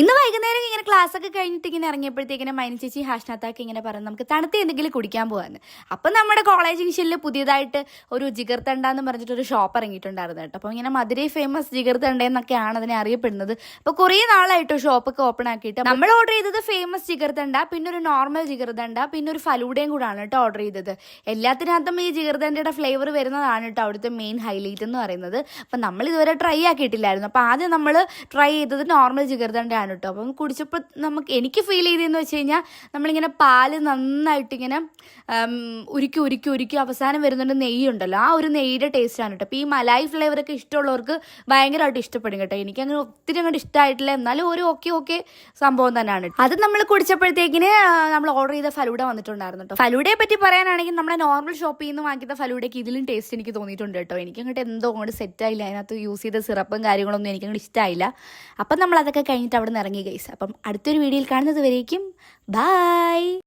ഇന്ന് വൈകുന്നേരം ഇങ്ങനെ ക്ലാസ് ഒക്കെ കഴിഞ്ഞിട്ട് ഇങ്ങനെ ഇറങ്ങിയപ്പോഴത്തേക്കിനെ മൈന ചേച്ചി ഹാഷ്നാത്താക്ക് ഇങ്ങനെ പറഞ്ഞു നമുക്ക് തണുത്ത എന്തെങ്കിലും കുടിക്കാൻ പോകാന്ന്. അപ്പം നമ്മുടെ കോളേജ് ജംഗ്ഷനിൽ പുതിയതായിട്ട് ഒരു ജിഗർത്തണ്ട എന്ന് പറഞ്ഞിട്ടൊരു ഷോപ്പ് ഇറങ്ങിയിട്ടുണ്ടായിരുന്നു കേട്ടോ. അപ്പോൾ ഇങ്ങനെ മധുരൈ ഫേമസ് ജിഗർത്തണ്ട എന്നൊക്കെയാണ് അതിനെ അറിയപ്പെടുന്നത്. അപ്പോൾ കുറേ നാളായിട്ട് ഷോപ്പൊക്കെ ഓപ്പൺ ആക്കിയിട്ട് നമ്മൾ ഓർഡർ ചെയ്തത് ഫേമസ് ജിഗർത്തണ്ട, പിന്നെ ഒരു നോർമൽ ജിഗർത്തണ്ട, പിന്നെ ഒരു ഫലൂഡയും കൂടാണ് കേട്ടോ ഓർഡർ ചെയ്തത്. എല്ലാത്തിനകത്തും ഈ ജിഗർത്തണ്ടയുടെ ഫ്ലേവർ വരുന്നതാണ് കേട്ടോ അവിടുത്തെ മെയിൻ ഹൈലൈറ്റ് എന്ന് പറയുന്നത്. അപ്പം നമ്മൾ ഇതുവരെ ട്രൈ ആക്കിയിട്ടില്ലായിരുന്നു. അപ്പോൾ ആദ്യം നമ്മൾ ട്രൈ ചെയ്തത് നോർമൽ ജിഗർത്തണ്ട കേട്ടോ. അപ്പം കുടിച്ചപ്പോൾ എനിക്ക് ഫീൽ ചെയ്തതെന്ന് വെച്ച് കഴിഞ്ഞാൽ നമ്മളിങ്ങനെ പാല് നന്നായിട്ട് ഇങ്ങനെ ഉരുക്കി ഉരുക്കി ഉരുക്കി അവസാനം വരുന്നുണ്ട് നെയ്യുണ്ടല്ലോ, ആ ഒരു നെയ്യുടെ ടേസ്റ്റാണ് കേട്ടോ. അപ്പോൾ ഈ മലായി ഫ്ലേവറൊക്കെ ഇഷ്ടമുള്ളവർക്ക് ഭയങ്കരമായിട്ട് ഇഷ്ടപ്പെടും കേട്ടോ. എനിക്കങ്ങനെ ഒത്തിരി അങ്ങോട്ട് ഇഷ്ടമായിട്ടില്ല, എന്നാലും ഒരു ഓക്കെ സംഭവം തന്നെയാണ്. അത് നമ്മൾ കുടിച്ചപ്പോഴത്തേക്കിന് നമ്മൾ ഓർഡർ ചെയ്ത ഫലൂഡ വന്നിട്ടുണ്ടായിരുന്നു കേട്ടോ. ഫലൂഡയെ പറ്റി പറയാനാണെങ്കിൽ നമ്മുടെ നോർമൽ ഷോപ്പിൽ നിന്ന് വാങ്ങിക്കുന്ന ഫലൂഡയ്ക്ക് ഇതിലും ടേസ്റ്റ് എനിക്ക് തോന്നിയിട്ടുണ്ട് കേട്ടോ. എനിക്കങ്ങോട്ട് എന്തോ അങ്ങോട്ട് സെറ്റായില്ല, അതിനകത്ത് യൂസ് ചെയ്ത സിറപ്പും കാര്യങ്ങളൊന്നും എനിക്കങ്ങോട്ട് ഇഷ്ടമായില്ല. അപ്പം നമ്മൾ അതൊക്കെ കഴിഞ്ഞിട്ട് അവിടെ നിന്ന് ഇറങ്ങി ഗൈസ്. അപ്പം അടുത്തൊരു വീഡിയോയിൽ കാണുന്നത് വരേക്കും ബൈ.